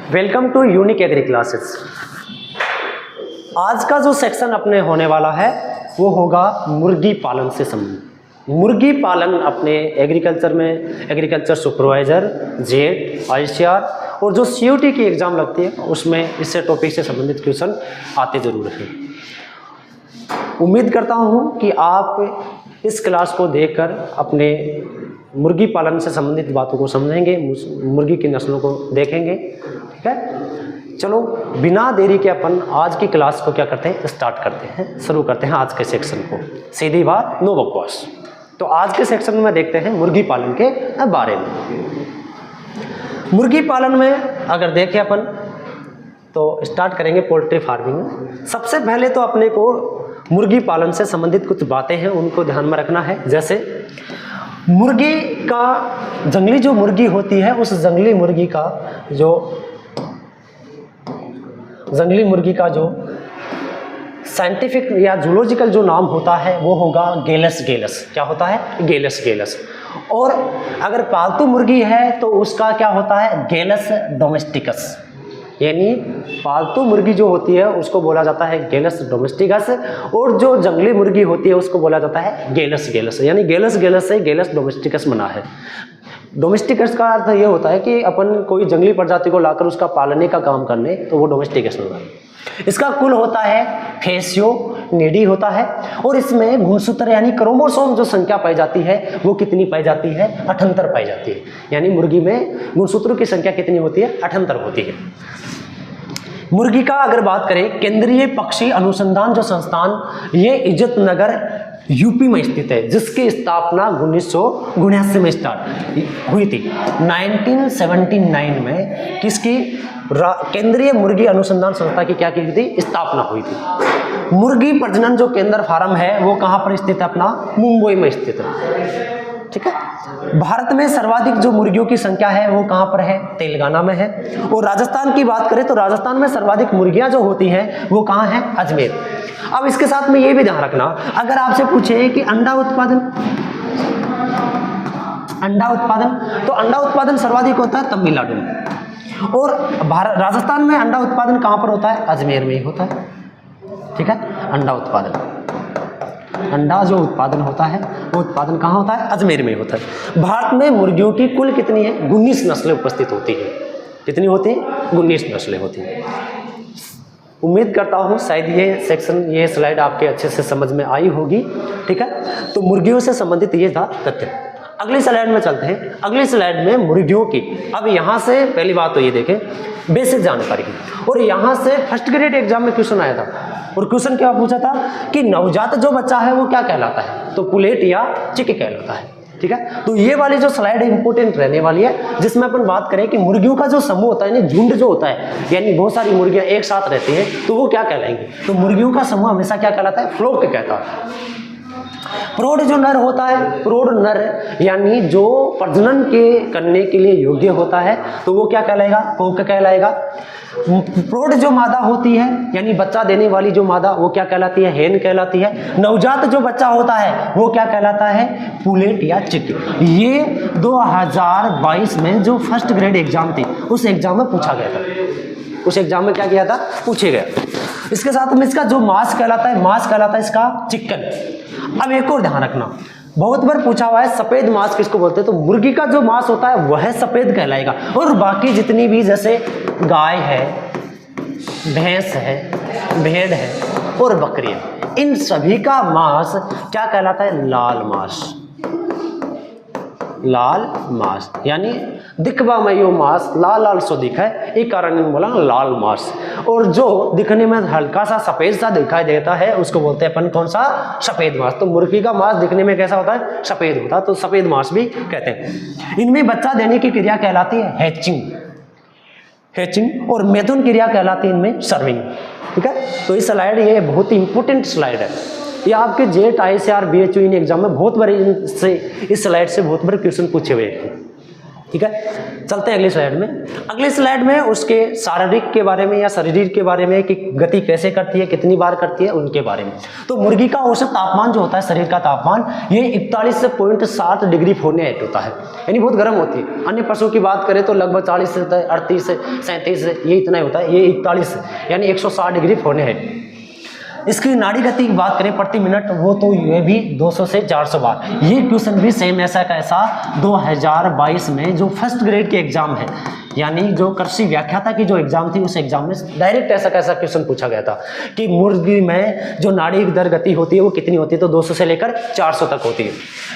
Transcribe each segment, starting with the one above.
Welcome to unique agri classes. आज का जो सेक्शन अपने होने वाला है वो होगा मुर्गी पालन से संबंधित। मुर्गी पालन अपने एग्रीकल्चर में एग्रीकल्चर सुपरवाइजर, जेड, आईसीआर और जो सीयूटी की एग्ज़ाम लगती है उसमें इससे टॉपिक से संबंधित क्वेश्चन आते ज़रूर हैं। उम्मीद करता हूँ कि आप इस क्लास को देखकर अपने मुर्गी पालन से संबंधित बातों को समझेंगे, मुर्गी की नस्लों को देखेंगे। ठीक है, चलो बिना देरी के अपन आज की क्लास को क्या करते हैं, स्टार्ट करते हैं, शुरू करते हैं आज के सेक्शन को। सीधी बात, नो बकवास। तो आज के सेक्शन में देखते हैं मुर्गी पालन के बारे में। मुर्गी पालन में अगर देखें अपन तो स्टार्ट करेंगे पोल्ट्री फार्मिंग में। सबसे पहले तो अपने को मुर्गी पालन से संबंधित कुछ बातें हैं उनको ध्यान में रखना है। जैसे मुर्गी का, जंगली जो मुर्गी होती है उस जंगली मुर्गी का जो साइंटिफिक या जूलॉजिकल जो नाम होता है वो होगा गेलस गेलस। क्या होता है? गेलस गेलस। और अगर पालतू मुर्गी है तो उसका क्या होता है? गेलस डोमेस्टिकस। यानी पालतू मुर्गी जो होती है उसको बोला जाता है गेलस डोमेस्टिकस, और जो जंगली मुर्गी होती है उसको बोला जाता है गेलस गेलस। यानी गेलस गेलस से गेलस डोमेस्टिकस बना है। डोमेस्टिकस का अर्थ ये होता है कि अपन कोई जंगली प्रजाति को लाकर उसका पालने का काम करने, तो वो डोमेस्टिकेशन होगा। इसका कुल होता है फेसियोनिडी होता है, और इसमें गुणसूत्र यानी क्रोमोसोम जो संख्या पाई जाती है वो कितनी पाई जाती है? 78 पाई जाती है। यानी मुर्गी में गुणसूत्रों की संख्या कितनी होती है? 78 होती है। मुर्गी का अगर बात करें, केंद्रीय पक्षी अनुसंधान जो संस्थान ये इज्जत नगर यूपी में स्थित है, जिसकी स्थापना 1979 में स्टार्ट हुई थी। 1979 में किसकी? केंद्रीय मुर्गी अनुसंधान संस्था की क्या की थी? स्थापना हुई थी। मुर्गी प्रजनन जो केंद्र फार्म है वो कहाँ पर स्थित है? अपना मुंबई में स्थित है। ठीक है। भारत में सर्वाधिक जो मुर्गियों की संख्या है वो कहाँ पर है? तेलंगाना में है। और राजस्थान की बात करें तो राजस्थान में सर्वाधिक मुर्गियां जो होती हैं वो कहाँ है? अजमेर। अब इसके साथ में ये भी ध्यान रखना, अगर आपसे पूछे कि अंडा उत्पादन तो अंडा उत्पादन सर्वाधिक होता है तमिलनाडु में, और राजस्थान में अंडा उत्पादन कहाँ पर होता है? अजमेर में ही होता है। ठीक है। अंडा जो उत्पादन होता है वो उत्पादन कहाँ होता है? अजमेर में होता है। भारत में मुर्गियों की कुल कितनी है? 19 नस्लें उपस्थित होती हैं। कितनी होती हैं? 19 नस्लें होती हैं। उम्मीद करता हूँ शायद ये सेक्शन, ये स्लाइड आपके अच्छे से समझ में आई होगी। ठीक है। तो मुर्गियों से संबंधित ये था तथ्य। अगली स्लाइड में चलते हैं। अगली स्लाइड में मुर्गियों की, अब यहाँ से पहली बात तो ये देखें बेसिक जानकारी की, और यहाँ से फर्स्ट ग्रेड एग्जाम में क्वेश्चन आया था, और क्वेश्चन क्या पूछा था कि नवजात जो बच्चा है वो क्या कहलाता है? तो पुलेट या चिक कहलाता है। ठीक है। तो ये वाली जो स्लाइड इंपोर्टेंट रहने वाली है, जिसमें अपन बात करें कि मुर्गियों का जो समूह होता है, झुंड जो होता है, यानी बहुत सारी मुर्गियां एक साथ रहती हैं, तो वो क्या कहलाएंगी? तो मुर्गियों का समूह हमेशा क्या कहलाता है? फ्लोक कहता है। प्रौढ़ जो नर होता है, प्रौढ़ नर यानी जो प्रजनन के करने के लिए योग्य होता है, तो वो क्या कहलाएगा? कोक कहलाएगा। प्रौढ़ जो मादा होती है यानी बच्चा देने वाली जो मादा, वो क्या कहलाती है? हेन कहलाती है। नवजात जो बच्चा होता है वो क्या कहलाता है? पुलेट या चिक। ये 2022 में जो फर्स्ट ग्रेड एग्जाम थी उस एग्जाम में पूछा गया था। उस एग्जाम में क्या किया था? पूछे गया। इसके साथ में इसका जो मांस कहलाता है इसका चिकन। अब एक और ध्यान रखना, बहुत बार पूछा हुआ है सफेद मांस किसको बोलते हैं? तो मुर्गी का जो मांस होता है वह सफेद कहलाएगा, और बाकी जितनी भी जैसे गाय है, भैंस है, भेड़ है और बकरी है, इन सभी का मांस क्या कहलाता है? लाल मांस। लाल मांस यानी दिखबा में यो मांस लाल लाल सो दिखा है, एक कारण बोला लाल मांस। और जो दिखने में हल्का सा सफेद सा दिखाई देता है उसको बोलते हैं अपन कौन सा? सफेद मांस। तो मुर्गी का मांस दिखने में कैसा होता है? सफेद होता है, तो सफेद मांस भी कहते हैं। इनमें बच्चा देने की क्रिया कहलाती है हैचिंग, और मैथुन क्रिया कहलाती है इनमें सर्विंग। ठीक है। तो इस स्लाइड ये बहुत ही इंपॉर्टेंट स्लाइड है। ये आपके jet, ICR, BHU in exam में बहुत बार इस स्लाइड से बहुत बार क्वेश्चन पूछे हुए हैं। ठीक है, चलते हैं अगली स्लाइड में। अगली स्लाइड में उसके शारीरिक के बारे में या शरीर के बारे में कि गति कैसे करती है, कितनी बार करती है, उनके बारे में। तो मुर्गी का औसत तापमान जो होता है, शरीर का तापमान, ये 41.7 डिग्री फ़ारेनहाइट होता है, यानी बहुत गर्म होती है। अन्य पशुओं की बात करें तो लगभग 40 से 38 से 37 ये इतना ही होता है, ये 41 यानी 160 डिग्री फ़ारेनहाइट। इसकी नाड़ी गति की बात करें प्रति मिनट, वो तो ये भी 200 से 400 बार। ये क्वेश्चन भी सेम ऐसा कैसा 2022 में जो फर्स्ट ग्रेड के एग्जाम है, यानी जो कृषि व्याख्याता की जो एग्जाम थी, उस एग्जाम में डायरेक्ट ऐसा कैसा क्वेश्चन पूछा गया था कि मुर्गी में जो नाड़ी दर गति होती है वो कितनी होती है, तो 200 से लेकर 400 तक होती है।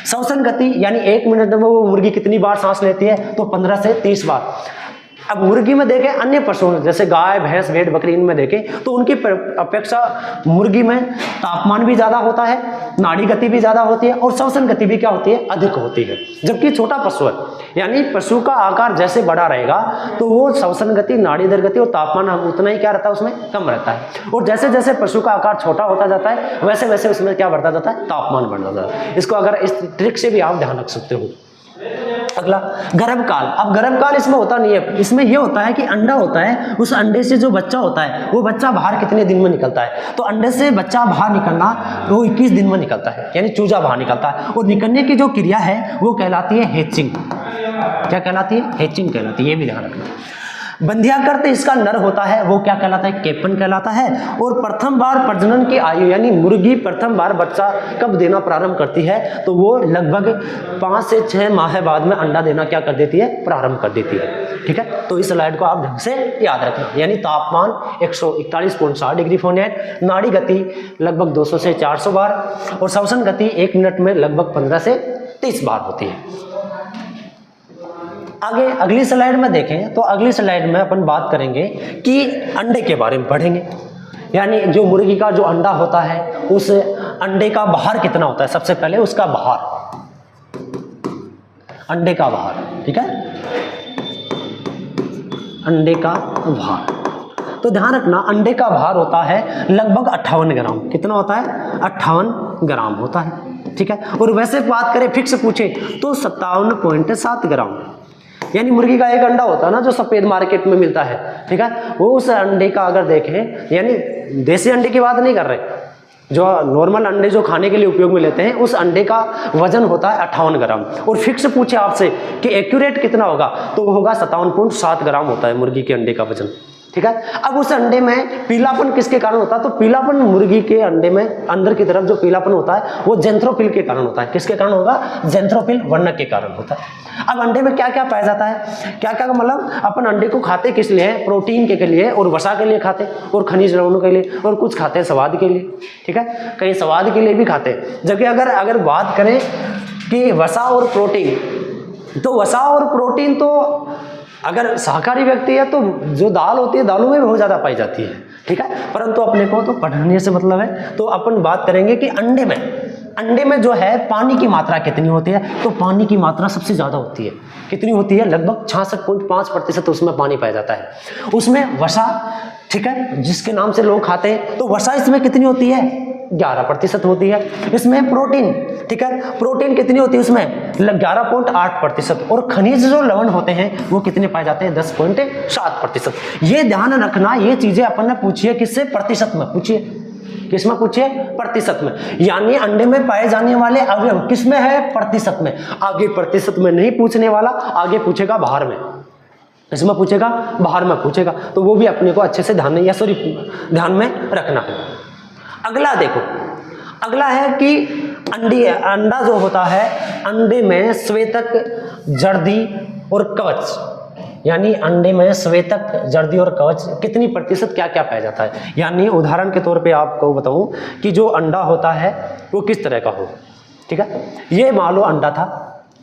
श्वसन गति यानी 1 मिनट में वो मुर्गी कितनी बार सांस लेती है, तो 15 से 30 बार। अब मुर्गी में देखें, अन्य पशुओं जैसे गाय, भैंस, भेड़, बकरी, इनमें देखें तो उनकी अपेक्षा मुर्गी में तापमान भी ज़्यादा होता है, नाड़ी गति भी ज़्यादा होती है और श्वसन गति भी क्या होती है, अधिक होती है। जबकि छोटा पशु है, यानी पशु का आकार जैसे बड़ा रहेगा तो वो श्वसन गति, नाड़ी दर गति और तापमान उतना ही क्या रहता है, उसमें कम रहता है। और जैसे जैसे पशु का आकार छोटा होता जाता है वैसे वैसे उसमें क्या बढ़ता जाता है, तापमान बढ़ता जाता है। इसको अगर इस ट्रिक से भी आप ध्यान रख सकते हो। अगला गर्भकाल। अब गर्भकाल इसमें होता नहीं है, इसमें यह होता है कि अंडा होता है, उस अंडे से जो बच्चा होता है वो बच्चा बाहर कितने दिन में निकलता है। तो अंडे से बच्चा बाहर निकलना वो 21 दिन में निकलता है, यानी चूजा बाहर निकलता है। और निकलने की जो क्रिया है वो कहलाती है हैचिंग। क्या कहलाती है, हैचिंग कहलाती है, ये भी ध्यान रखना। बंध्याकर्त इसका नर होता है, वो क्या कहलाता है, कैपन कहलाता है। और प्रथम बार प्रजनन की आयु, यानी मुर्गी प्रथम बार बच्चा कब देना प्रारंभ करती है, तो वो लगभग 5 से 6 माह बाद में अंडा देना क्या कर देती है, प्रारंभ कर देती है। ठीक है, तो इस स्लाइड को आप ढंग से याद रखना। यानी तापमान 141.7 डिग्री फ़ारेनहाइट, नाड़ी गति लगभग 200 से 400 बार और श्वसन गति 1 मिनट में लगभग 15 से 30 बार होती है। आगे अगली स्लाइड में देखें तो अगली स्लाइड में अपन बात करेंगे कि अंडे के बारे में पढ़ेंगे, यानी जो मुर्गी का जो अंडा होता है उस अंडे का बाहर कितना होता है। सबसे पहले उसका बाहर, अंडे का बाहर, ठीक है, अंडे का बाहर। तो ध्यान रखना अंडे का भार होता है लगभग 58 ग्राम। कितना होता है, 58 ग्राम होता है। ठीक है, और वैसे बात करें फिक्स पूछे तो 57.7 ग्राम, यानी मुर्गी का एक अंडा होता है ना जो सफेद मार्केट में मिलता है, ठीक है, वो उस अंडे का अगर देखें, यानी देसी अंडे की बात नहीं कर रहे, जो नॉर्मल अंडे जो खाने के लिए उपयोग में लेते हैं, उस अंडे का वजन होता है 58 ग्राम। और फिक्स पूछे आपसे कि एक्यूरेट कितना होगा, तो वो होगा 57.7 ग्राम होता है मुर्गी के अंडे का वजन। ठीक है, अब उस अंडे में पीलापन किसके कारण होता है, तो पीलापन मुर्गी के अंडे में अंदर की तरफ जो पीलापन होता है वो जेंथ्रोफिल के कारण होता है। किसके कारण होगा, जेंथ्रोफिल वर्णक के कारण होता है। अब अंडे में क्या क्या पाया जाता है, क्या क्या मतलब अपन अंडे को खाते किस लिए, प्रोटीन के लिए और वसा के लिए खाते और खनिज लवणों के लिए, और कुछ खाते हैं स्वाद के लिए। ठीक है, कहीं स्वाद के लिए भी खाते हैं। जबकि अगर बात करें कि वसा और प्रोटीन, तो वसा और प्रोटीन तो अगर शाकाहारी व्यक्ति है तो जो दाल होती है दालों में भी बहुत ज़्यादा पाई जाती है। ठीक है, परंतु अपने को तो पढ़ने से मतलब है, तो अपन बात करेंगे कि अंडे में जो है पानी की मात्रा कितनी होती है, तो पानी की मात्रा सबसे ज़्यादा होती है। कितनी होती है, लगभग 66.5% उसमें पानी पाया जाता है। उसमें वसा, ठीक है, जिसके नाम से लोग खाते हैं, तो वसा इसमें कितनी होती है, 11% होती है। इसमें प्रोटीन, ठीक है, प्रोटीन कितनी होती है उसमें, 11.8%। और खनिज जो लवण होते हैं वो कितने पाए जाते हैं, 10.7%। ये ध्यान रखना, ये चीजें अपन ने पूछी है किससे, प्रतिशत में पूछिए, किसमें पूछिए, प्रतिशत में। यानी अंडे में पाए जाने वाले अवयव किसमें है, प्रतिशत में। आगे प्रतिशत में नहीं पूछने वाला, आगे पूछेगा बाहर में, इसमें पूछेगा बाहर में पूछेगा, तो वो भी अपने को अच्छे से ध्यान में रखना है। अगला देखो, अगला है कि अंडा जो होता है, अंडे में श्वेतक, जर्दी और कवच, यानी अंडे में श्वेतक, जर्दी और कवच कितनी प्रतिशत क्या क्या पाया जाता है। यानी उदाहरण के तौर पे आपको बताऊं कि जो अंडा होता है वो किस तरह का हो। ठीक है, ये मान लो अंडा था,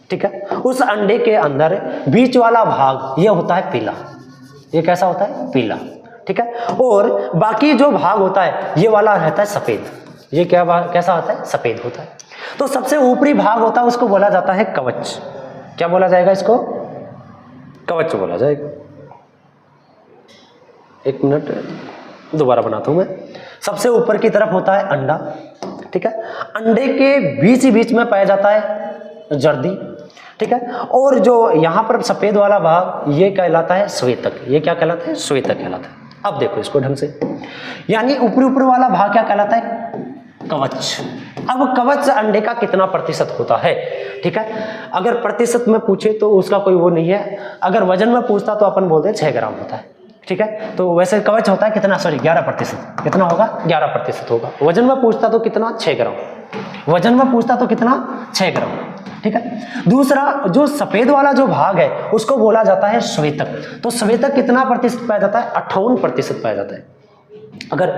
ठीक है, उस अंडे के अंदर बीच वाला भाग ये होता है पीला, ये कैसा होता है, पीला। ठीक है, और बाकी जो भाग होता है ये वाला रहता है सफेद, ये कैसा होता है, सफेद होता है। तो सबसे ऊपरी भाग होता है उसको बोला जाता है कवच। क्या बोला जाएगा इसको, कवच बोला जाएगा। एक मिनट दोबारा बनाता हूं मैं। सबसे ऊपर की तरफ होता है अंडा, ठीक है, अंडे के बीच ही बीच में पाया जाता है जर्दी, ठीक है। और जो यहाँ पर सफेद वाला भाग ये कहलाता है श्वेतक, ये क्या कहलाता है? श्वेतक कहलाता है। अब देखो इसको ढंग से, यानी ऊपरी ऊपर वाला भाग क्या कहलाता है? कवच। अब कवच अंडे का कितना प्रतिशत होता है? ठीक है, अगर प्रतिशत में पूछे तो उसका कोई वो नहीं है, अगर वजन में पूछता तो अपन बोलते हैं 6 ग्राम होता है। ठीक है, तो वैसे कवच होता है कितना? सॉरी 11%। कितना होगा? 11% होगा। वजन में पूछता तो कितना? 6 ग्राम। वजन में पूछता तो कितना? 6 ग्राम। ठीक है। दूसरा जो सफेद वाला जो भाग है उसको बोला जाता है श्वेतक। तो श्वेतक कितना प्रतिशत पाया जाता है? 58% पाया जाता है। अगर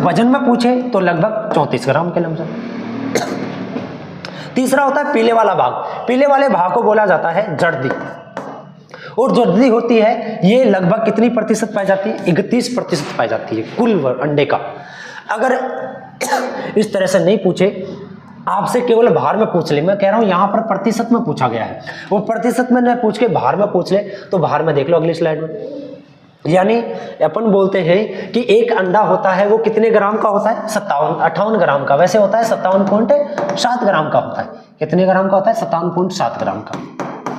वजन में पूछे तो लगभग 34 ग्राम के लमसम। तीसरा होता है पीले वाला भाग। पीले वाले भाग को बोला जाता है जर्दी, और जर्दी होती है ये लगभग कितनी प्रतिशत पाई जाती है? 31% पाई जाती है कुल अंडे का। अगर इस तरह से नहीं पूछे, आपसे केवल भार में पूछ ले, मैं कह रहा हूं यहां पर प्रतिशत में पूछा गया है, वो प्रतिशत में न पूछ के भार में पूछ ले तो भार में देख लो अगली स्लाइड में। यानी अपन बोलते हैं कि एक अंडा होता है वो कितने ग्राम का होता है? 58 ग्राम का। वैसे होता है 57.7 ग्राम का होता है। कितने ग्राम का होता है? 57.7 ग्राम का।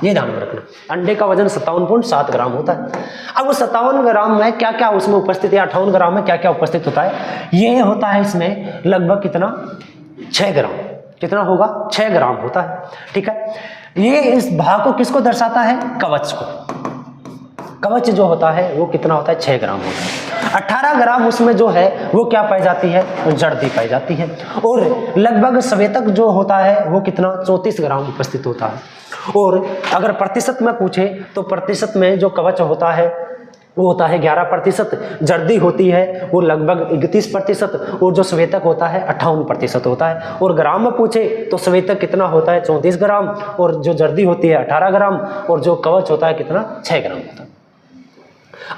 ये ध्यान में रखना, अंडे का वजन 57.7 ग्राम होता है। अब वो 57 ग्राम में क्या क्या उसमें उपस्थित है, 58 ग्राम में क्या क्या उपस्थित होता है? ये होता है इसमें लगभग कितना? 6 ग्राम। कितना होगा? 6 ग्राम होता है। ठीक है, ये इस भाग को किसको दर्शाता है? कवच को। कवच जो होता है वो कितना होता है? 6 ग्राम होता है। 18 ग्राम उसमें जो है वो क्या पाई जाती है? जर्दी पाई जाती है। और लगभग श्वेतक जो होता है वो कितना? 34 ग्राम उपस्थित होता है। और अगर प्रतिशत में पूछे तो प्रतिशत में जो कवच होता है वो होता है 11%, जर्दी होती है वो लगभग 31%, और जो श्वेतक होता है 58% होता है। और ग्राम में पूछे तो श्वेतक कितना होता है? 34 ग्राम, और जो जर्दी होती है 18 ग्राम, और जो कवच होता है कितना? 6 ग्राम होता है।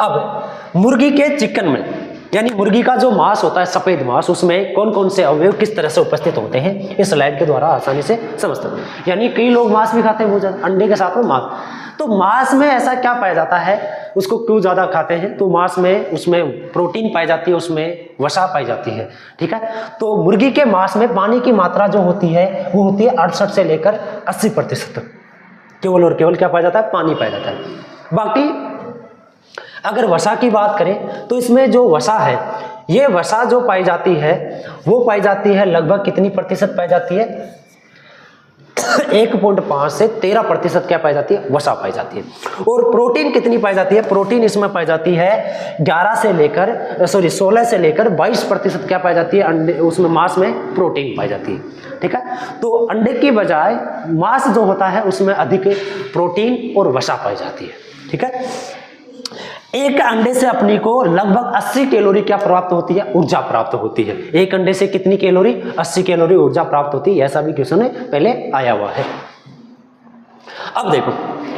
अब मुर्गी के चिकन में, यानी मुर्गी का जो मांस होता है, सफेद मांस, उसमें कौन कौन से अवयव किस तरह से उपस्थित होते हैं इस स्लाइड के द्वारा आसानी से समझ सकते हैं। यानी कई लोग मांस भी खाते हैं, वो ज्यादा अंडे के साथ में मांस, तो मांस में ऐसा क्या पाया जाता है? उसको क्यों ज्यादा खाते हैं? तो मांस में उसमें प्रोटीन पाई जाती है, उसमें वसा पाई जाती है। ठीक है, तो मुर्गी के मांस में पानी की मात्रा जो होती है वो होती है 68 से लेकर 80% तक। केवल और केवल क्या पाया जाता है? पानी पाया जाता है। बाकी अगर वसा की बात करें तो इसमें जो वसा है, ये वसा जो पाई जाती है वो पाई जाती है लगभग कितनी प्रतिशत पाई जाती है? 1.5 से 13% क्या पाई जाती है? वसा पाई जाती है। और प्रोटीन कितनी पाई जाती है? प्रोटीन इसमें पाई जाती है 16 से लेकर 22% क्या पाई जाती है? अंडे उसमें मांस में प्रोटीन पाई जाती है। ठीक है, तो अंडे की बजाय मांस जो होता है उसमें अधिक प्रोटीन और वसा पाई जाती है। ठीक है, एक अंडे से अपनी को लगभग 80 कैलोरी क्या प्राप्त होती है? ऊर्जा प्राप्त होती है। एक अंडे से कितनी कैलोरी? 80 कैलोरी ऊर्जा प्राप्त होती है। ऐसा भी क्वेश्चन में पहले आया हुआ है। अब देखो,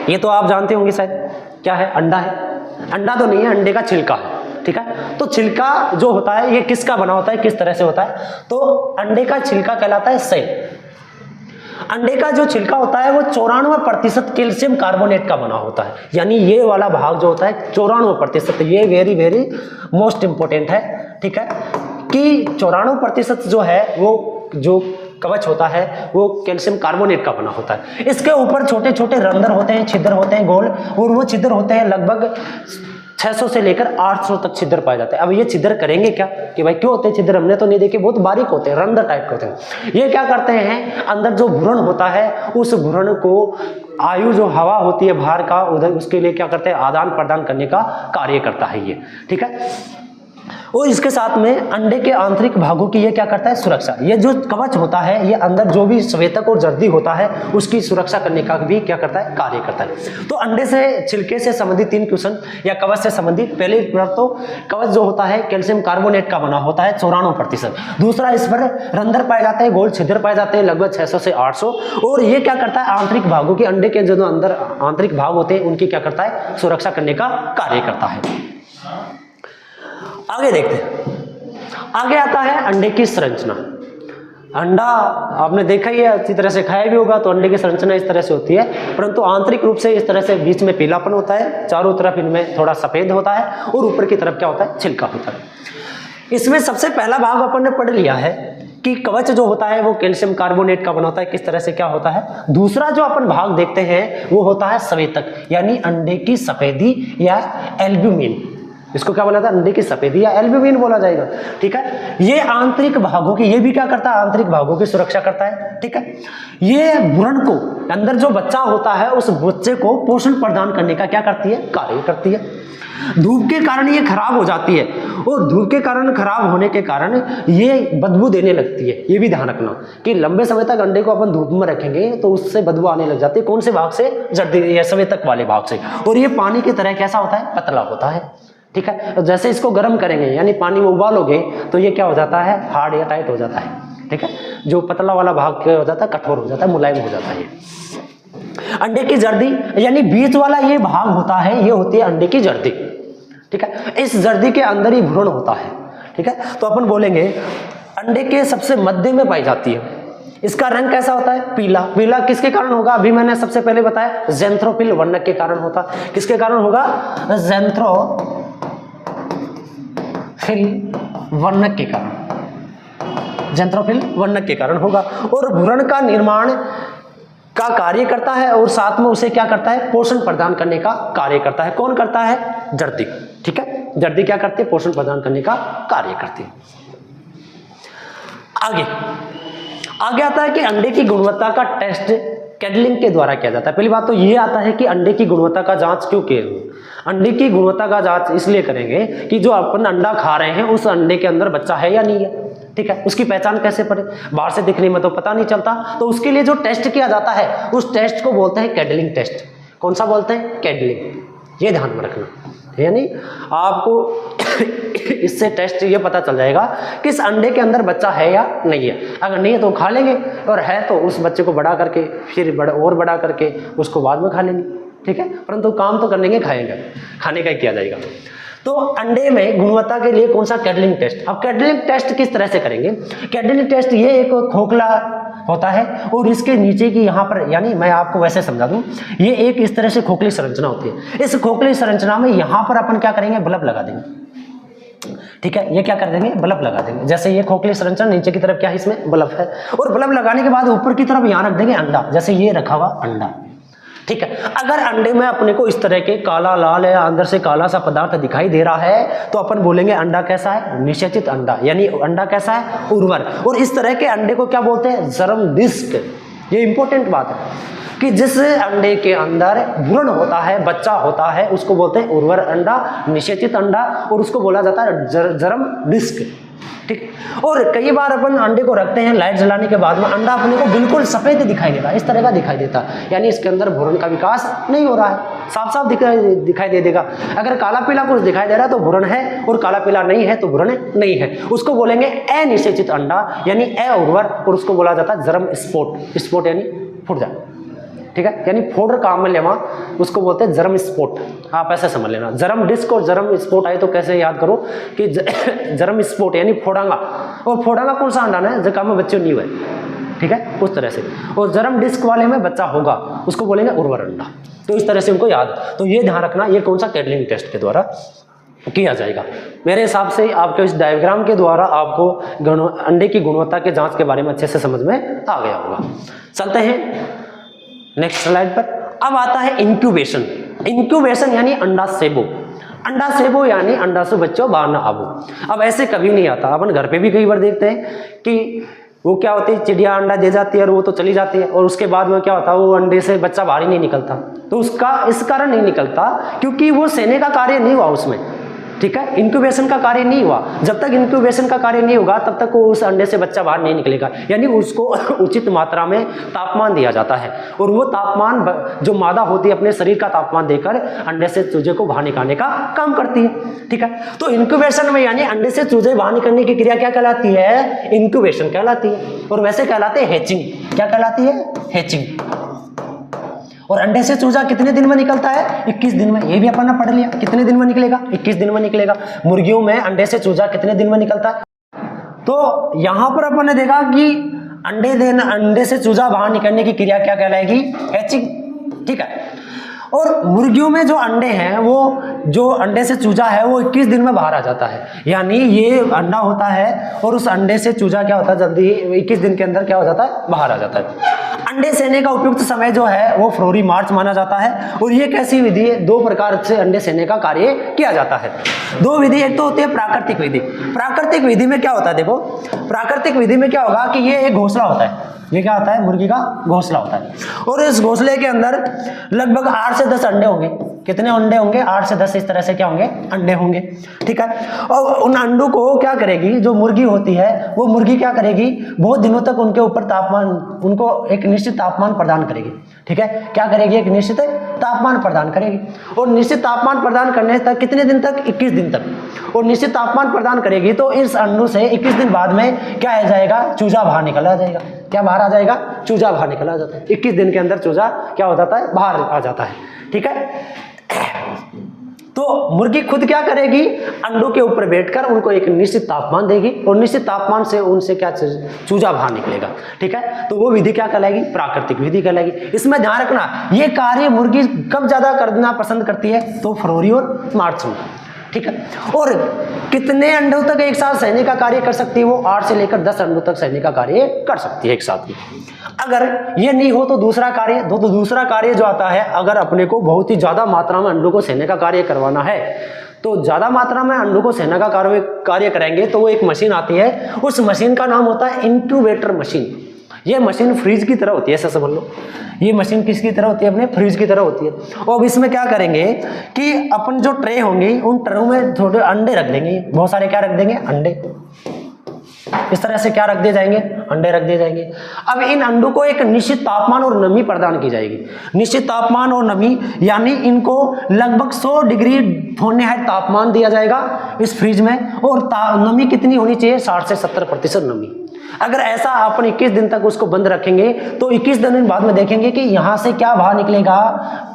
ये तो आप जानते होंगे शायद, क्या है? अंडा है। अंडा तो नहीं है, अंडे का छिलका है। ठीक है, तो छिलका जो होता है ये किसका बना होता है? किस तरह से होता है? तो अंडे का छिलका कहलाता है सेल। अंडे का जो छिलका होता है वो 94% कैल्शियम कार्बोनेट का बना होता है। यानी ये वाला भाग जो होता है 94%, ये वेरी वेरी मोस्ट इंपोर्टेंट है। ठीक है, कि 94% जो है वो जो कवच होता है वो कैल्शियम कार्बोनेट का बना होता है। इसके ऊपर छोटे छोटे रंध्र होते हैं, छिद्र होते हैं गोल, और वो छिद्र होते हैं लगभग 600 से लेकर 800 तक छिद्र पाए जाते हैं। अब ये छिद्र करेंगे क्या? कि भाई क्यों होते हैं छिद्र? हमने तो नहीं देखे, बहुत बारीक होते हैं, रंध्र टाइप के होते हैं। ये क्या करते हैं? अंदर जो घूर्णन होता है उस घूर्णन को आयु जो हवा होती है बाहर का, उधर उसके लिए क्या करते हैं? आदान प्रदान करने का कार्य करता है ये। ठीक है, और इसके साथ में अंडे के आंतरिक भागों की ये क्या करता है? सुरक्षा। ये जो कवच होता है ये अंदर जो भी श्वेतक और जर्दी होता है उसकी सुरक्षा करने का भी क्या करता है? कार्य करता है। तो अंडे से छिलके से संबंधित 3 क्वेश्चन या कवच से संबंधित, पहले तो कवच जो होता है कैल्शियम कार्बोनेट का बना होता है 94%। दूसरा, इस पर रंध्र पाए जाते हैं, गोल छिद्र पाए जाते हैं लगभग 600 से 800। और ये क्या करता है? आंतरिक भागों की, अंडे के जो अंदर आंतरिक भाग होते हैं उनकी क्या करता है? सुरक्षा करने का कार्य करता है। आगे देखते हैं, आगे आता है अंडे की संरचना। अंडा आपने देखा ही है, अच्छी तरह से खाया भी होगा, तो अंडे की संरचना इस तरह से होती है, परंतु आंतरिक रूप से इस तरह से बीच में पीलापन होता है, चारों तरफ इनमें थोड़ा सफेद होता है, और ऊपर की तरफ क्या होता है? छिलका होता है। इसमें सबसे पहला भाग अपन ने पढ़ लिया है कि कवच जो होता है वो कैल्शियम कार्बोनेट का बना होता है, किस तरह से क्या होता है। दूसरा जो अपन भाग देखते हैं वो होता है सवेतक, यानी अंडे की सफेदी या एल्ब्यूमिन। इसको क्या बोला था, अंडे की सफेदी या एल्ब्यूमिन बोला जाएगा, ठीक है। ये आंतरिक भागों की, ये भी क्या करता है, आंतरिक भागों की सुरक्षा करता है, ठीक है। ये भ्रूण को, अंदर जो बच्चा होता है उस बच्चे को पोषण प्रदान करने का क्या करती है, कार्य करती है। धूप के कारण ये खराब हो जाती है, और धूप के कारण खराब होने के कारण ये बदबू देने लगती है। ये भी ध्यान रखना कि लंबे समय तक अंडे को अपन धूप में रखेंगे तो उससे बदबू आने लग जाती है। कौन से भाग से, जर्दी या सवेतक वाले भाग से। और ये पानी की तरह कैसा होता है, पतला होता है, ठीक है। जैसे इसको गर्म करेंगे यानी पानी में उबालोगे तो ये क्या हो जाता है, हार्ड या टाइट हो जाता है, ठीक है। जो पतला वाला भाग क्या हो जाता है, कठोर हो जाता है, मुलायम हो जाता है। अंडे की जर्दी यानी बीच वाला ये भाग होता है, ये होती है अंडे की जर्दी, ठीक है। इस जर्दी के अंदर ही भ्रूण होता है, ठीक है। तो अपन बोलेंगे अंडे के सबसे मध्य में पाई जाती है। इसका रंग कैसा होता है, पीला। पीला किसके कारण होगा, अभी मैंने सबसे पहले बताया ज़ेंथ्रोफिल वर्णक के कारण होता है। किसके कारण होगा, ज़ेंथ्रोफिल वर्णक के कारण, ज़ेंथ्रोफिल वर्णक के कारण होगा। और भ्रूण का निर्माण का कार्य करता है और साथ में उसे क्या करता है, पोषण प्रदान करने का कार्य करता है। कौन करता है, जर्दी, ठीक है। जर्दी क्या करती है, पोषण प्रदान करने का कार्य करती है। आगे आता है कि अंडे की गुणवत्ता का टेस्ट कैडलिंग के द्वारा किया जाता है। पहली बात तो ये आता है कि अंडे की गुणवत्ता का जांच क्यों किए। अंडे की गुणवत्ता का जांच इसलिए करेंगे कि जो अपन अंडा खा रहे हैं उस अंडे के अंदर बच्चा है या नहीं है, ठीक है। उसकी पहचान कैसे पड़े, बाहर से दिखने में तो पता नहीं चलता। तो उसके लिए जो टेस्ट किया जाता है उस टेस्ट को बोलते हैं कैडलिंग टेस्ट। कौन सा बोलते हैं, कैडलिंग। ये ध्यान में रखना, यानी आपको इससे टेस्ट ये पता चल जाएगा कि इस अंडे के अंदर बच्चा है या नहीं है। अगर नहीं है तो खा लेंगे, और है तो उस बच्चे को बड़ा करके फिर बड़ा करके उसको बाद में खा लेंगे, ठीक है। परंतु काम तो करने के, खाएंगे, खाने का ही किया जाएगा। तो अंडे में गुणवत्ता के लिए कौन सा, कैडलिंग टेस्ट। अब कैडलिंग टेस्ट किस तरह से करेंगे, कैडलिंग टेस्ट ये एक खोखला होता है और इसके नीचे की यहाँ पर, यानी मैं आपको वैसे समझा दूं, ये एक इस तरह से खोखली संरचना होती है। इस खोखली संरचना में यहाँ पर अपन क्या करेंगे, बल्ब लगा देंगे, ठीक है। ये क्या कर देंगे, बल्ब लगा देंगे। जैसे ये खोखली संरचना, नीचे की तरफ क्या है, इसमें बल्ब है। और बल्ब लगाने के बाद ऊपर की तरफ यहाँ रख देंगे अंडा, जैसे ये रखा हुआ अंडा, ठीक है। अगर अंडे में अपने को इस तरह के काला लाल या अंदर से काला सा पदार्थ दिखाई दे रहा है तो अपन बोलेंगे अंडा कैसा है, निषेचित अंडा, यानी अंडा कैसा है, उर्वर। और इस तरह के अंडे को क्या बोलते हैं, जर्म डिस्क। ये इंपॉर्टेंट बात है कि जिस अंडे के अंदर भ्रूण होता है, बच्चा होता है, उसको बोलते हैं उर्वर अंडा, निषेचित अंडा, और उसको बोला जाता है जर्म डिस्क, ठीक। और कई बार अपन अंडे को रखते हैं, लाइट जलाने के बाद में अंडा अपने को बिल्कुल सफेद दिखाई देता है, इस तरह का दिखाई देता है, यानी इसके अंदर भ्रूण का विकास नहीं हो रहा है, साफ साफ दिखाई दे देगा। अगर काला पीला कुछ दिखाई दे रहा है तो भ्रूण है, और काला पीला नहीं है तो भ्रूण नहीं है। उसको बोलेंगे अनिषेचित अंडा, यानी अउर्वर, और उसको बोला जाता है जर्म स्पॉट। स्पॉट यानी फुट जा, ठीक है, यानी फोड़ काम में लेवा, उसको बोलते हैं जर्म स्पॉट। आप ऐसे समझ लेना, जर्म डिस्क और जर्म स्पॉट आए तो कैसे याद करो कि जर्म स्पॉट यानी फोड़ांगा, और फोड़ांगा कौन सा अंडा है, जगह में बच्चे नहीं हुए, ठीक है, उस तरह से। और जर्म डिस्क वाले में बच्चा होगा, उसको बोलेंगे उर्वर अंडा। तो इस तरह से उनको याद, तो ये ध्यान रखना, ये कौन सा, कैडलिंग टेस्ट के द्वारा किया जाएगा। मेरे हिसाब से आपके इस डायग्राम के द्वारा आपको अंडे की गुणवत्ता के जांच के बारे में अच्छे से समझ में आ गया होगा। चलते हैं नेक्स्ट स्लाइड पर। अब आता है इंक्यूबेशन। इंक्यूबेशन यानी अंडा सेबो। अंडा सेबो यानी अंडा से बच्चों बाहर ना आबो। अब ऐसे कभी नहीं आता, अपन घर पे भी कई बार देखते हैं कि वो क्या होती है, चिड़िया अंडा दे जाती है और वो तो चली जाती है, और उसके बाद में क्या होता है, वो अंडे से बच्चा बाहर ही नहीं निकलता। तो उसका इस कारण नहीं निकलता क्योंकि वो सेने का कार्य नहीं हुआ उसमें, ठीक है, इंक्यूबेशन का कार्य नहीं हुआ। जब तक इंक्यूबेशन का कार्य नहीं होगा तब तक वो उस अंडे से बच्चा बाहर नहीं निकलेगा, यानी उसको उचित मात्रा में तापमान दिया जाता है, और वो तापमान जो मादा होती है अपने शरीर का तापमान देकर अंडे से चूजे को बाहर निकालने का काम करती है, ठीक है। तो इंक्यूबेशन में यानी अंडे से चूजे बाहर निकलने की क्रिया क्या कहलाती है, इंक्यूबेशन कहलाती है। और वैसे कहलाते हैं हैचिंग। क्या कहलाती है, हैचिंग। और अंडे से चूजा कितने दिन में निकलता है, 21 दिन में। ये भी अपन ने पढ़ लिया, कितने दिन में निकलेगा, 21 दिन में निकलेगा। मुर्गियों में अंडे से चूजा कितने दिन में निकलता है, तो यहां पर अपन ने देखा कि अंडे से चूजा बाहर निकलने की क्रिया क्या कहलाएगी, हैचिंग, ठीक है। और मुर्गियों में जो अंडे हैं, वो जो अंडे से चूजा है वो 21 दिन में बाहर आ जाता है। यानी ये अंडा होता है और उस अंडे से चूजा क्या होता है, जल्दी 21 दिन के अंदर क्या हो जाता है, बाहर आ जाता है। अंडे सेने का उपयुक्त समय जो है वो फरवरी मार्च माना जाता है। और ये कैसी विधि है, दो प्रकार से अंडे सेने का कार्य किया जाता है। दो विधि, एक तो होती है प्राकृतिक विधि। प्राकृतिक विधि में क्या होता है, देखो प्राकृतिक विधि में क्या होगा कि ये एक घोंसला होता है, ये क्या होता है, मुर्गी का घोंसला होता है। और इस घोंसले के अंदर लगभग 8 से 10 अंडे होंगे। कितने अंडे होंगे, 8 से 10 इस तरह से क्या होंगे, अंडे होंगे, ठीक है। और उन अंडों को क्या करेगी, जो मुर्गी होती है वो मुर्गी क्या करेगी, बहुत दिनों तक उनके ऊपर तापमान, उनको एक निश्चित तापमान प्रदान करेगी, ठीक है। क्या करेगी, एक निश्चित तापमान प्रदान करेगी। और निश्चित तापमान प्रदान करने तक कितने दिन तक, 21 दिन तक। और निश्चित तापमान प्रदान करेगी तो इस अंडों से 21 दिन बाद में क्या आ जाएगा, चूजा बाहर निकल आ जाएगा। क्या बाहर आ जाएगा, चूजा बाहर निकल आ जाता है। 21 दिन के अंदर चूजा क्या हो जाता है, बाहर आ जाता है, ठीक है। तो मुर्गी खुद क्या करेगी, अंडों के ऊपर बैठकर उनको एक निश्चित तापमान देगी और निश्चित तापमान से उनसे क्या चूजा बाहर निकलेगा, ठीक है। तो वो विधि क्या कहलाएगी, प्राकृतिक विधि कहलाएगी। इसमें ध्यान रखना, ये कार्य मुर्गी कब ज्यादा करना पसंद करती है, तो फरवरी और मार्च में, ठीक है। और कितने अंडों तक एक साथ सहने का कार्य कर सकती है, वो 8 से लेकर 10 अंडों तक सहने का कार्य कर सकती है एक साथ में। अगर ये नहीं हो तो दूसरा कार्य, तो दूसरा कार्य जो आता है, अगर अपने को बहुत ही ज्यादा मात्रा में अंडों को सहने का कार्य करवाना है, तो ज्यादा मात्रा में अंडों को सहने का कार्य करेंगे तो वो एक मशीन आती है, उस मशीन का नाम होता है इंक्यूबेटर मशीन। ये मशीन फ्रीज की तरह होती है, ऐसा समझ लो। ये मशीन किसकी तरह होती है, अपने फ्रीज की तरह होती है। और अब इसमें क्या करेंगे कि अपन जो ट्रे होंगी उन ट्रे में थोड़े अंडे रख देंगे, बहुत सारे क्या रख देंगे, अंडे। इस तरह से क्या रख दिए जाएंगे, अंडे रख दिए जाएंगे। अब इन अंडों को एक निश्चित तापमान और नमी प्रदान की जाएगी। निश्चित तापमान और नमी यानी इनको लगभग 100 डिग्री फ़ारेनहाइट तापमान दिया जाएगा इस फ्रिज में। और नमी कितनी होनी चाहिए, 60 से 70% नमी। अगर ऐसा अपन 21 दिन तक उसको बंद रखेंगे तो 21 दिन बाद में देखेंगे कि यहाँ से क्या बाहर निकलेगा,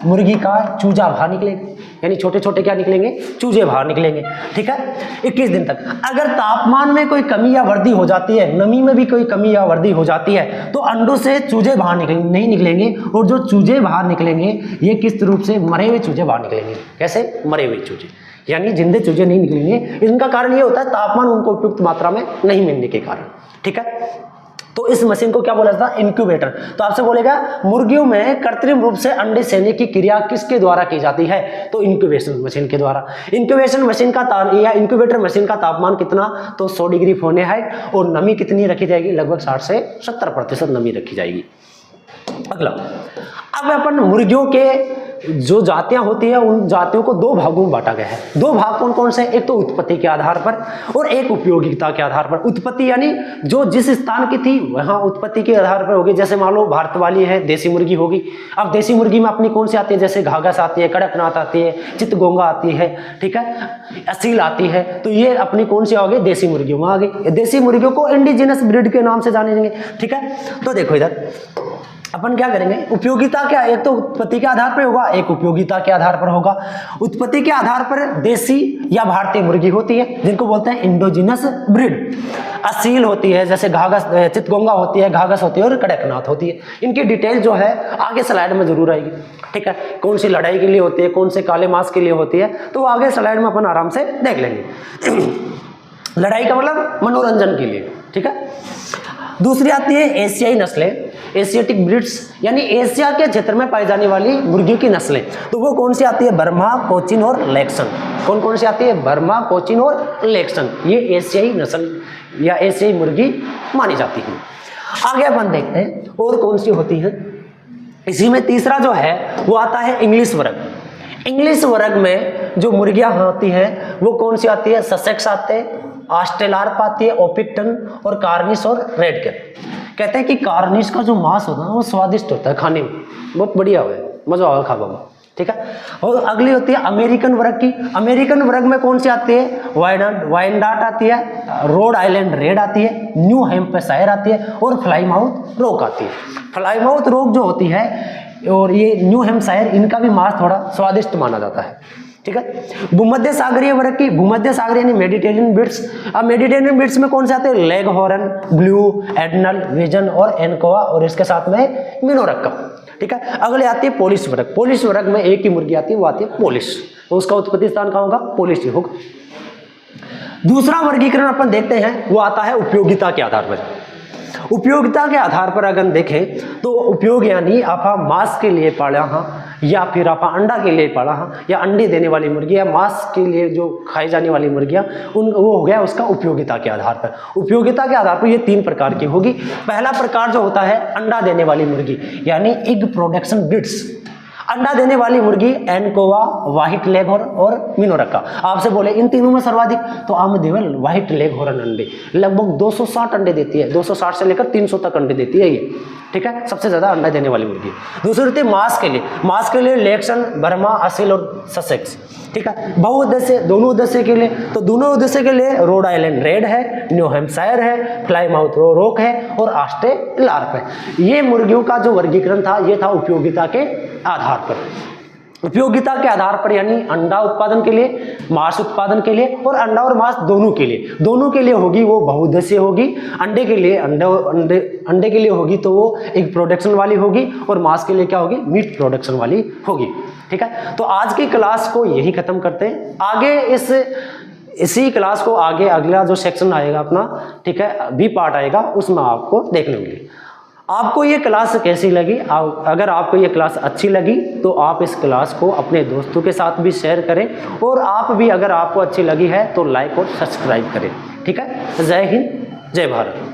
मुर्गी का चूजा बाहर निकलेगा, यानी छोटे छोटे क्या निकलेंगे, चूजे बाहर निकलेंगे, ठीक है। 21 दिन तक अगर तापमान में कोई कमी या वृद्धि हो जाती है, नमी में भी कोई कमी या वृद्धि हो जाती है, तो अंडों से चूजे बाहर नहीं निकलेंगे। और जो चूजे बाहर निकलेंगे ये किस रूप से, मरे हुए चूजे बाहर निकलेंगे। कैसे, मरे हुए चूजे, यानी जिंदे चूजे नहीं निकलेंगे। इनका कारण ये होता है तापमान उनको उपयुक्त मात्रा में नहीं मिलने के कारण, ठीक है। तो इस मशीन को क्या बोला जाता है, इंक्यूबेटर। तो आपसे बोलेगा मुर्गियों में कृत्रिम रूप से अंडे सेने की क्रिया किसके द्वारा की जाती है, तो इंक्यूबेशन मशीन के द्वारा। इंक्यूबेशन मशीन का या इंक्यूबेटर मशीन का तापमान कितना, तो 100 डिग्री फ़ारेनहाइट। और नमी कितनी रखी जाएगी, लगभग 60 से 70% नमी रखी जाएगी। अगला, अब अपन मुर्गियों के जो जातियां होती है उन जातियों को 2 भागों में बांटा गया है। 2 भाग कौन कौन से, एक तो उत्पत्ति के आधार पर और एक उपयोगिता के आधार पर। उत्पत्ति यानी जो जिस स्थान की थी वहां उत्पत्ति के आधार पर होगी। जैसे मान लो भारत वाली है, देसी मुर्गी होगी। अब देसी मुर्गी में अपनी कौन सी आती है, जैसे घाघस आती है, कड़कनाथ आती है, चितगोंगा आती है, ठीक है, असील आती है। तो ये अपनी कौन सी आ गई, देसी मुर्गियों में आ गई। देसी मुर्गियों को इंडिजिनस ब्रीड के नाम से जाने जाएंगे, ठीक है। तो देखो इधर अपन क्या करेंगे, उपयोगिता क्या, एक तो उत्पत्ति के आधार पर होगा, एक उपयोगिता के आधार पर होगा। उत्पत्ति के आधार पर देसी या भारतीय मुर्गी होती है जिनको बोलते हैं इंडोजिनस ब्रीड। असील होती है, जैसे घाघस, चितगोंगा होती है, घाघस होती है और कड़कनाथ होती है। इनकी डिटेल जो है आगे स्लाइड में जरूर आएगी, ठीक है। कौन सी लड़ाई के लिए होती है, कौन से काले मांस के लिए होती है, तो आगे स्लाइड में अपन आराम से देख लेंगे। लड़ाई का मतलब मनोरंजन के लिए, ठीक है। दूसरी आती है एशियाई नस्लें, एशियाटिक ब्रीड्स, यानी एशिया के क्षेत्र में पाई जाने वाली मुर्गियों की नस्लें। तो वो कौन सी आती है, बर्मा, कोचिन और लेक्सन। कौन कौन सी आती है, बर्मा, कोचिन और लेक्सन। ये एशियाई नस्ल या एशियाई मुर्गी मानी जाती है। आगे अपन देखते हैं और कौन सी होती है। इसी में तीसरा जो है वो आता है इंग्लिश वर्ग। इंग्लिश वर्ग में जो मुर्गियां होती हैं वो कौन सी आती है, ससेक्स आते हैं, ऑस्ट्रेलार्प आती है, ओपिक्टन और कार्निश और रेडकेप। कहते हैं कि कार्निश का जो मांस होता है वो स्वादिष्ट होता है, खाने में बहुत बढ़िया है, मजा आएगा खाने में, ठीक है। और अगली होती है अमेरिकन वर्ग की। अमेरिकन वर्ग में कौन सी आती है, वाइनडाट आती है, रोड आइलैंड रेड आती है, न्यू हैम्पशायर आती है और फ्लाईमाउथ रोक आती है। फ्लाईमाउथ रोक जो होती है और ये न्यू हैम्पशायर, इनका भी मांस थोड़ा स्वादिष्ट माना जाता है, ठीक है। भूमध्य सागरीय वर्ग की, भूमध्य सागरीय यानी मेडिटेरियन ब्रीड्स। अब मेडिटेरियन ब्रीड्स में कौन से आते हैं, leg horn, blue, adrenal, vision और एनकोआ और इसके साथ में मिनोरक्का, ठीक है। अगले आती है पोलिश वर्ग। पोलिश वर्ग में एक ही मुर्गी आती है, वो आती है पोलिश, तो उसका उत्पत्ति स्थान कहाँ होगा? पोलिश ही होगा। दूसरा वर्गीकरण अपन देखते हैं, वो आता है उपयोगिता के आधार पर। उपयोगिता के आधार पर अगर देखें तो उपयोग यानी आप मांस के लिए पाला हाँ, या फिर आप अंडा के लिए पाला हाँ, या अंडे देने वाली मुर्गी या मांस के लिए जो खाई जाने वाली मुर्गियां, उन वो हो गया उसका उपयोगिता के आधार पर। उपयोगिता के आधार पर ये 3 प्रकार की होगी। पहला प्रकार जो होता है अंडा देने वाली मुर्गी, यानी एग प्रोडक्शन ब्रीड्स। अंडा देने वाली मुर्गी एनकोवा, व्हाइट लेगहॉर्न और मिनोरक्का। आपसे बोले इन तीनों में सर्वाधिक, तो आमदेवल व्हाइट लेगहॉर्न अंडे लगभग 260 अंडे देती है, 260 से लेकर 300 तक अंडे देती है ये, ठीक है, सबसे ज्यादा अंडा देने वाली मुर्गी। दूसरी होती है मांस के लिए। मांस के लिए लेक्सन, बर्मा, असील और ससेक्स, ठीक है। बहुउद्देश्य, दोनों उद्देश्य के लिए, तो दोनों उद्देश्य के लिए रोड आइलैंड रेड है, न्यू हैम्पशायर है, प्लाईमाउथ रोक है और ऑस्ट्रेलार्प है। ये मुर्गियों का जो वर्गीकरण था ये था उपयोगिता के आधार पर। उपयोगिता के आधार पर यानी अंडा उत्पादन के लिए, मांस उत्पादन के लिए और अंडा और मांस दोनों के लिए होगी वो बहुउद्देश्य होगी। अंडे के लिए अंडे के लिए होगी तो वो एक प्रोडक्शन वाली होगी, और मांस के लिए क्या होगी? मीट प्रोडक्शन वाली होगी, ठीक है। तो आज की क्लास को यही खत्म करते हैं। आगे इसी क्लास को आगे अगला जो सेक्शन आएगा अपना, ठीक है, बी पार्ट आएगा, उसमें आपको देखने मिलेगी। आपको ये क्लास कैसी लगी? अगर आपको ये क्लास अच्छी लगी तो आप इस क्लास को अपने दोस्तों के साथ भी शेयर करें, और आप भी अगर आपको अच्छी लगी है तो लाइक और सब्सक्राइब करें, ठीक है। जय हिंद, जय भारत।